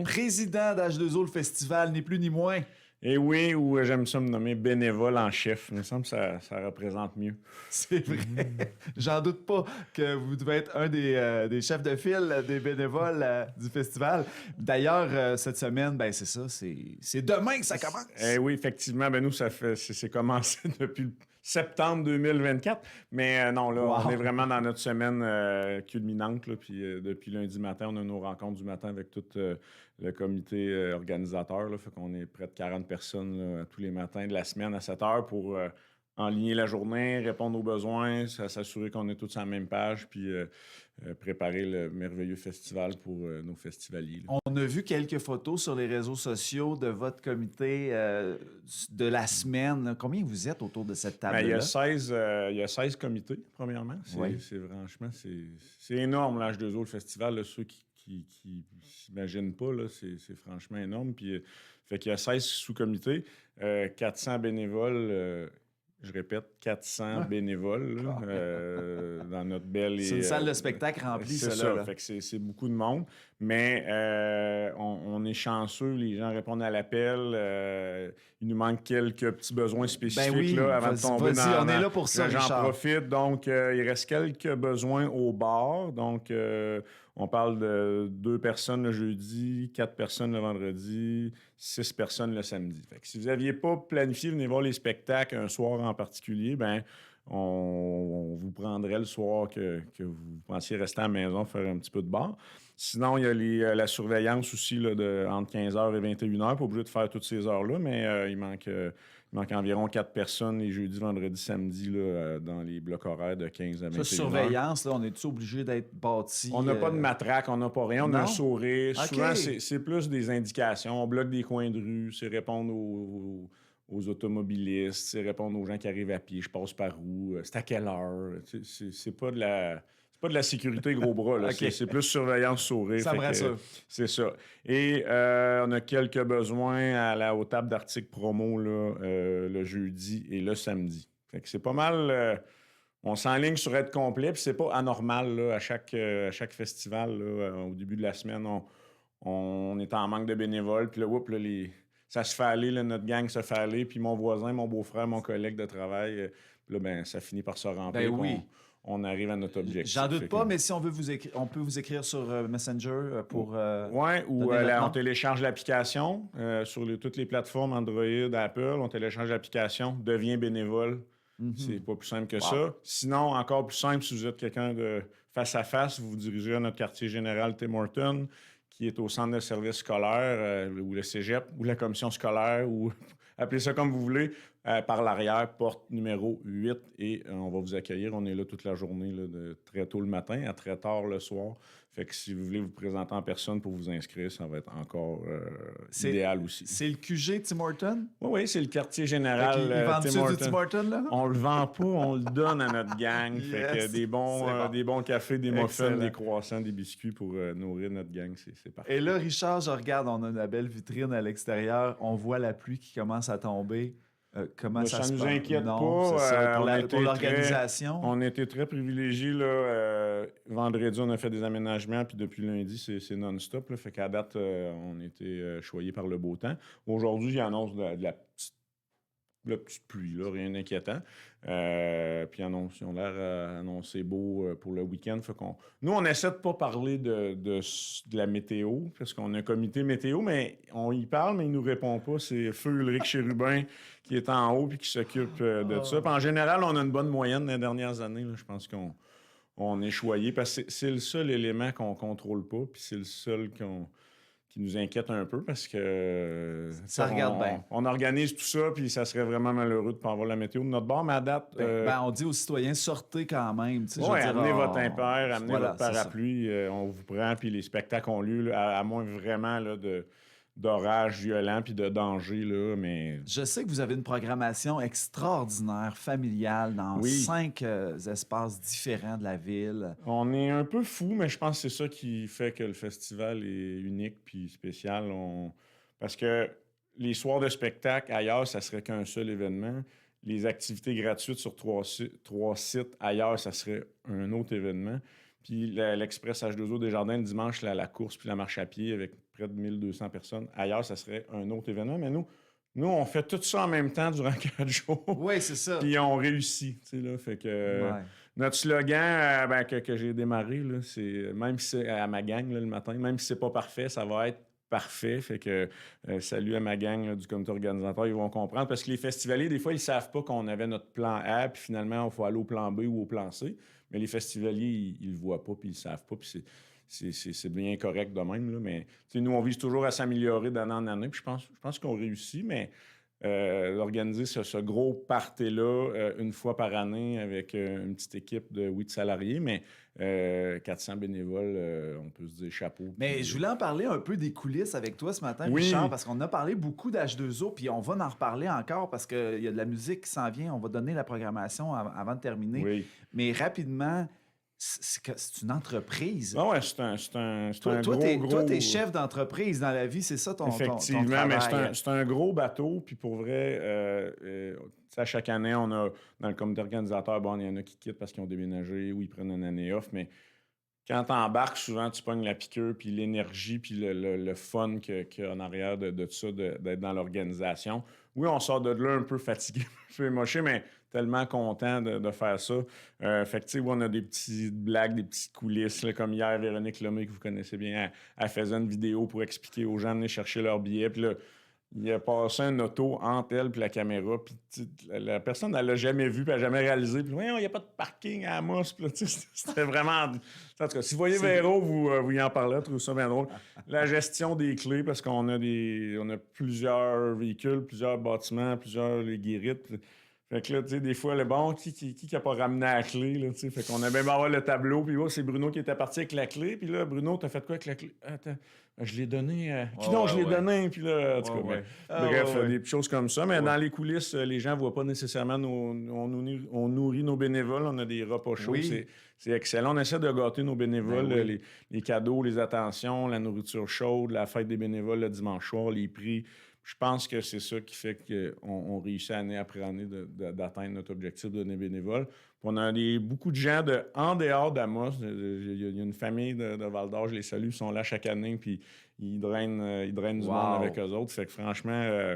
Président d'H2O, le festival, ni plus ni moins. Et oui, ou j'aime ça me nommer bénévole en chef. Il me semble que ça représente mieux. C'est vrai. J'en doute pas que vous devez être un des chefs de file, des bénévoles du festival. D'ailleurs, cette semaine, ben c'est ça, c'est demain que ça commence. Eh oui, effectivement, ben nous, c'est commencé depuis le septembre 2024. Mais non, là, Wow. on est vraiment dans notre semaine culminante. Là, puis depuis lundi matin, on a nos rencontres du matin avec tout le comité organisateur. Là, fait qu'on est près de 40 personnes là, tous les matins de la semaine à 7 heures pour enligner la journée, répondre aux besoins, s'assurer qu'on est tous sur la même page, puis préparer le merveilleux festival pour nos festivaliers. Là. On a vu quelques photos sur les réseaux sociaux de votre comité de la semaine. Combien vous êtes autour de cette table-là? Ben, il y a 16 comités, premièrement. Franchement, c'est énorme, l'H2O, le festival. Là, ceux qui s'imaginent pas, là, c'est franchement énorme. Puis, fait qu'il y a 16 sous-comités, 400 bénévoles. Je répète, 400 bénévoles là, dans notre belle... C'est une salle de spectacle remplie, c'est ça. Fait que c'est beaucoup de monde. Mais on est chanceux, les gens répondent à l'appel. Il nous manque quelques petits besoins spécifiques ben oui, là, avant de tomber dans... On est là pour ça, J'en Richard. profite. Donc, il reste quelques besoins au bar. Donc, on parle de 2 personnes le jeudi, 4 personnes le vendredi, 6 personnes le samedi. Fait que si vous n'aviez pas planifié venir voir les spectacles un soir en particulier, ben on vous prendrait le soir que vous pensiez rester à la maison faire un petit peu de bar. Sinon, il y a la surveillance aussi là, entre 15h et 21h. Pas obligé de faire toutes ces heures-là, mais il manque environ 4 personnes les jeudis, vendredis, samedis là, dans les blocs horaires de 15 à 21h. Ça, surveillance, là, on est-tu obligé d'être bâti? On n'a pas de matraque, on n'a pas rien. On a un sourire. Okay. Souvent, c'est plus des indications. On bloque des coins de rue, c'est répondre aux automobilistes, c'est répondre aux gens qui arrivent à pied. Je passe par où? C'est à quelle heure? C'est pas de la... C'est pas de la sécurité gros bras, là. Okay. C'est plus surveillance sourire. Ça me rassure. C'est ça. Et on a quelques besoins aux tables d'articles promo là, le jeudi et le samedi. Fait que c'est pas mal... on s'enligne sur être complet, puis c'est pas anormal là, à chaque festival. Là, au début de la semaine, on est en manque de bénévoles, puis là, ça se fait aller, là, notre gang se fait aller, puis mon voisin, mon beau-frère, mon collègue de travail, puis là, ben, ça finit par se remplir. Ben oui. On arrive à notre objectif. J'en doute pas, mais si on veut on peut vous écrire sur Messenger pour... Oui, ou on télécharge l'application sur toutes les plateformes Android, Apple, on télécharge l'application, devient bénévole. C'est pas plus simple que ça. Sinon, encore plus simple, si vous êtes quelqu'un de face à face, vous vous dirigez à notre quartier général Tim Hortons, qui est au centre de service scolaire, ou le cégep, ou la commission scolaire, ou appelez ça comme vous voulez, par l'arrière, porte numéro 8, et on va vous accueillir. On est là toute la journée, là, de très tôt le matin à très tard le soir. Fait que si vous voulez vous présenter en personne pour vous inscrire, ça va être encore idéal aussi. C'est le QG Tim Hortons? Oui, c'est le quartier général Tim Hortons. Du Tim Hortons, là? On le vend pas, on le donne à notre gang. Yes, fait que des bons cafés, des muffins, des croissants, des biscuits pour nourrir notre gang, c'est parfait. Et là, Richard, je regarde, on a une belle vitrine à l'extérieur, on voit la pluie qui commence à tomber. Comment ça se passe? Ça nous inquiète pas. Ça, pour l'organisation. On a été très privilégiés. Vendredi, on a fait des aménagements, puis depuis lundi, c'est non-stop. Là, fait qu'à date, on a été choyés par le beau temps. Aujourd'hui, j'annonce de la petite pluie, là, rien d'inquiétant. Puis ils ont l'air annoncé beau pour le week-end. Nous, on essaie de pas parler de la météo, parce qu'on a un comité météo, mais on y parle, mais il nous répond pas. C'est Feu Ulrich Chérubin qui est en haut puis qui s'occupe de ça. Puis en général, on a une bonne moyenne les dernières années. Là. Je pense qu'on est choyé, parce que c'est le seul élément qu'on contrôle pas, puis c'est le seul qui nous inquiète un peu, parce que ça regarde bien. On organise tout ça, puis ça serait vraiment malheureux de ne pas avoir la météo de notre bord, mais à date... on dit aux citoyens, sortez quand même. Oui, amenez votre impair, amenez votre parapluie, on vous prend, puis les spectacles ont lieu, là, à moins vraiment là, d'orage violent puis de danger, là, mais... Je sais que vous avez une programmation extraordinaire, familiale, dans 5 espaces différents de la ville. On est un peu fou, mais je pense que c'est ça qui fait que le festival est unique puis spécial. Parce que les soirs de spectacle ailleurs, ça serait qu'un seul événement. Les activités gratuites sur 3 sites ailleurs, ça serait un autre événement. Puis l'Express H2O Desjardins, le dimanche, la course puis la marche à pied avec près de 1200 personnes. Ailleurs, ça serait un autre événement. Mais nous, on fait tout ça en même temps durant 4 jours. Oui, c'est ça. Puis on réussit. Là, fait que notre slogan que j'ai démarré, là, c'est même si c'est à ma gang là, le matin, même si c'est pas parfait, ça va être parfait. Fait que salut à ma gang là, du comité organisateur, ils vont comprendre. Parce que les festivaliers, des fois, ils savent pas qu'on avait notre plan A, puis finalement, il faut aller au plan B ou au plan C. Mais les festivaliers, ils le voient pas, puis ils savent pas. Puis c'est bien correct de même. Là, mais nous, on vise toujours à s'améliorer d'année en année. Puis je pense qu'on réussit, mais organiser ce gros party-là une fois par année avec une petite équipe de 8 salariés, mais 400 bénévoles, on peut se dire chapeau. Mais puis, je voulais en parler un peu des coulisses avec toi ce matin, Oui. Richard, parce qu'on a parlé beaucoup d'H2O, puis on va en reparler encore parce qu'il y a de la musique qui s'en vient. On va donner la programmation avant de terminer. Oui. Mais rapidement, c'est une entreprise. Ah ouais, c'est un Toi, gros... toi, t'es chef d'entreprise dans la vie, c'est ça ton Effectivement, travail. mais c'est un gros bateau. Puis pour vrai, à chaque année, on a, dans le comité organisateur, bon, il y en a qui quittent parce qu'ils ont déménagé ou ils prennent une année off. Mais quand tu embarques, souvent, tu pognes la piqûre, puis l'énergie, puis le fun qu'il y a en arrière de tout ça, d'être dans l'organisation. Oui, on sort de là un peu fatigué, un peu émoché, mais tellement content de faire ça. Fait que, tu sais, on a des petites blagues, des petites coulisses, là, comme hier, Véronique Lemay, que vous connaissez bien, elle faisait une vidéo pour expliquer aux gens de venir chercher leur billet. Puis là, il a passé un auto entre elle et la caméra. Puis la personne, elle l'a jamais vu, puis elle n'a jamais réalisé. Puis, voyons, il n'y a pas de parking à Amos. Puis là, c'était vraiment. En tout cas, si vous voyez Véro, vous y en parlez, je trouve ça bien drôle. La gestion des clés, parce qu'on a on a plusieurs véhicules, plusieurs bâtiments, plusieurs guérites. Fait que là, tu sais, des fois, le bon, qui a pas ramené la clé, là, tu sais. Fait qu'on a même avoir le tableau, puis c'est Bruno qui était parti avec la clé, puis là, Bruno, t'as fait quoi avec la clé? Attends, je l'ai donné à... Qui donc je l'ai donné? Puis là, en tout cas, bref, des choses comme ça. Mais dans les coulisses, les gens voient pas nécessairement on nourrit nos bénévoles, on a des repas chauds, c'est excellent. On essaie de gâter nos bénévoles, les cadeaux, les attentions, la nourriture chaude, la fête des bénévoles le dimanche soir, les prix. Je pense que c'est ça qui fait qu'on réussit année après année d'atteindre notre objectif de donner bénévoles. Puis on a beaucoup de gens en dehors d'Amos. Il y a une famille de Val-d'Or, je les salue, ils sont là chaque année, puis ils drainent du monde avec eux autres. Fait que franchement,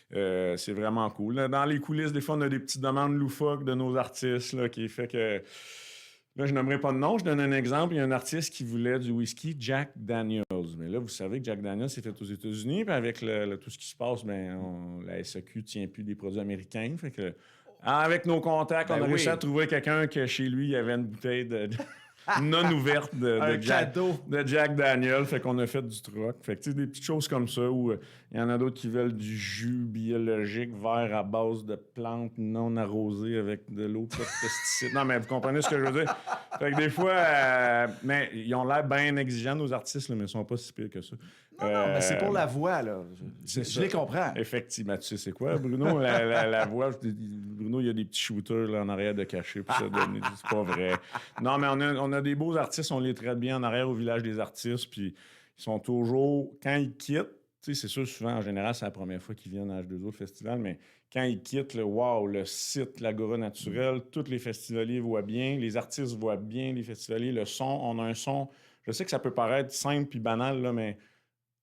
c'est vraiment cool. Dans les coulisses, des fois, on a des petites demandes loufoques de nos artistes là, qui fait que... Là, je nommerai pas de nom, je donne un exemple. Il y a un artiste qui voulait du whisky Jack Daniels. Mais là, vous savez que Jack Daniels s'est fait aux États-Unis, puis avec tout ce qui se passe, la SAQ ne tient plus des produits américains. Fait que, avec nos contacts, on a réussi à trouver quelqu'un que chez lui, il y avait une bouteille non ouverte de Jack Daniels. Fait qu'on a fait du troc. Fait que, tu sais, des petites choses comme ça où il y en a d'autres qui veulent du jus biologique vert à base de plantes non arrosées avec de l'eau de pesticides. Non, mais vous comprenez ce que je veux dire? Fait que des fois, mais ils ont l'air bien exigeants, nos artistes, là, mais ils sont pas si pires que ça. Non, mais c'est pour la voix, là. Je les comprends. Effectivement. Tu sais, c'est quoi, Bruno? La voix, Bruno, il y a des petits shooters là, en arrière de cachés pour se donner. C'est pas vrai. Non, mais on a des beaux artistes, on les traite bien en arrière au village des artistes, puis ils sont toujours... Quand ils quittent, tu sais, c'est sûr, souvent, en général, c'est la première fois qu'ils viennent à H2O, le festival, mais quand ils quittent, le site, l'Agora naturelle, tous les festivaliers voient bien, les artistes voient bien, les festivaliers, le son, on a un son... Je sais que ça peut paraître simple puis banal, là, mais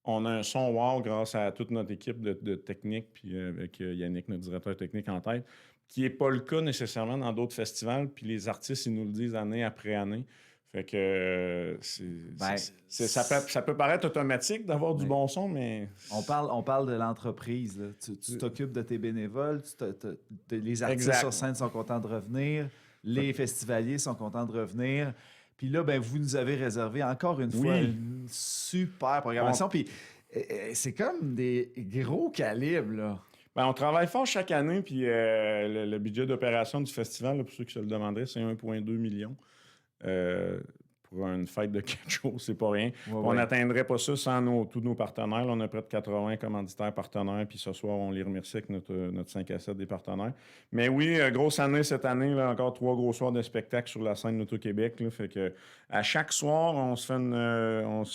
on a un son wow grâce à toute notre équipe de technique, puis avec Yannick, notre directeur technique en tête, qui n'est pas le cas nécessairement dans d'autres festivals, puis les artistes, ils nous le disent année après année. Fait que ça peut paraître automatique d'avoir du bon son, mais... On parle de l'entreprise. Là. Tu t'occupes de tes bénévoles, les artistes sur scène sont contents de revenir, les festivaliers sont contents de revenir. Puis là, vous nous avez réservé encore une fois une super programmation. Puis c'est comme des gros calibres, là. On travaille fort chaque année, puis le budget d'opération du festival, là, pour ceux qui se le demanderaient, c'est 1,2 million. Pour une fête de 4 jours, c'est pas rien. On n'atteindrait pas ça sans tous nos partenaires. Là, on a près de 80 commanditaires partenaires, puis ce soir, on les remercie avec notre 5 à 7 des partenaires. Mais oui, grosse année cette année, là, encore 3 gros soirs de spectacle sur la scène d'Auto-Québec. Là, fait que à chaque soir, on se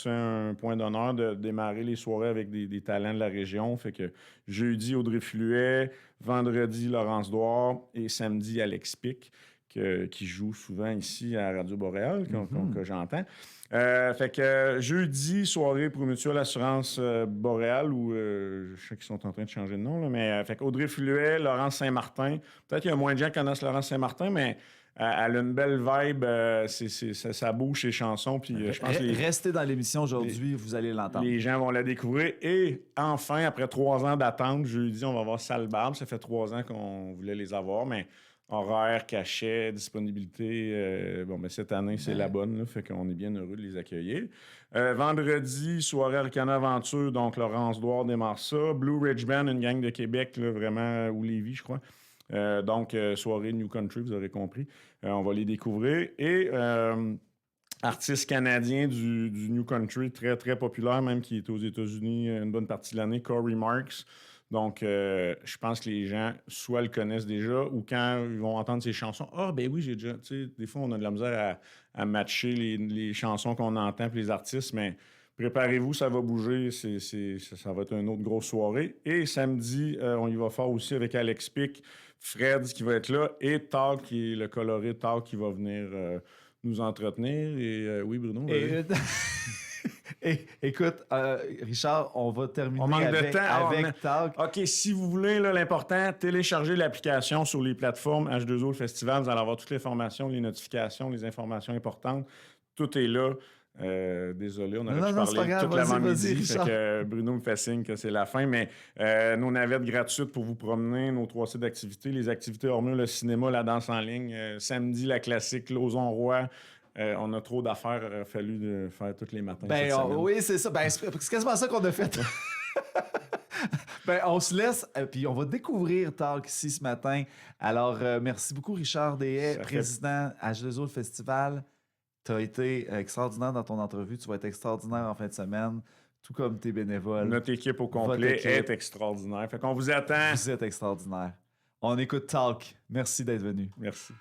fait un point d'honneur de démarrer les soirées avec des talents de la région. Fait que jeudi, Audrey Fluet, vendredi, Laurence Douard et samedi, Alex Pic. qui joue souvent ici à Radio Boréal, que j'entends. Fait que jeudi, soirée pour Mutuelle Assurance Boréal, où je sais qu'ils sont en train de changer de nom, là, mais fait qu'Audrey Fluet, Laurence Saint-Martin. Peut-être qu'il y a moins de gens qui connaissent Laurence Saint-Martin, mais elle a une belle vibe. Ça bouge ses chansons. Puis, je pense Restez dans l'émission aujourd'hui, vous allez l'entendre. Les gens vont la découvrir. Et enfin, après 3 ans d'attente, jeudi, on va voir Sale Barbe. Ça fait 3 ans qu'on voulait les avoir, mais horaire, cachet, disponibilité. Cette année, c'est la bonne. Là, fait qu'on est bien heureux de les accueillir. Vendredi, soirée Arcana Aventure. Donc, Laurence Douard démarre ça. Blue Ridge Band, une gang de Québec, là, vraiment, ou Lévis, je crois. Donc, soirée New Country, vous aurez compris. On va les découvrir. Et artiste canadien du New Country, très, très populaire, même qui est aux États-Unis une bonne partie de l'année, Corey Marks. Donc, je pense que les gens soit le connaissent déjà ou quand ils vont entendre ses chansons, « Ah, ben oui, j'ai déjà... » Tu sais, des fois, on a de la misère à matcher les chansons qu'on entend puis les artistes, mais préparez-vous, ça va bouger. Ça va être une autre grosse soirée. Et samedi, on y va fort aussi avec Alex Pic, Fred qui va être là et Talk, qui est le coloré Talk qui va venir nous entretenir. Et oui, Bruno? Écoute, Richard, on va terminer on manque avec, de temps, avec Talk. OK, si vous voulez, là, l'important, téléchargez l'application sur les plateformes H2O le Festival. Vous allez avoir toutes les informations, les notifications, les informations importantes. Tout est là. Désolé, on aurait pu parler toute l'avant-midi. Fait que Bruno me fait signe que c'est la fin, mais nos navettes gratuites pour vous promener, nos 3 sites d'activités, les activités hors mur, le cinéma, la danse en ligne, samedi, la classique, Lauson-Roi. On a trop d'affaires, il aurait fallu de faire tous les matins cette semaine. Oui, c'est ça. C'est quasiment ça qu'on a fait. On se laisse, puis on va découvrir Talk ici ce matin. Alors, merci beaucoup, Richard Deshaies, président H2O le Festival. Tu as été extraordinaire dans ton entrevue. Tu vas être extraordinaire en fin de semaine, tout comme tes bénévoles. Notre équipe au complet est extraordinaire. Fait qu'on vous attend. Vous êtes extraordinaire. On écoute Talk. Merci d'être venu. Merci.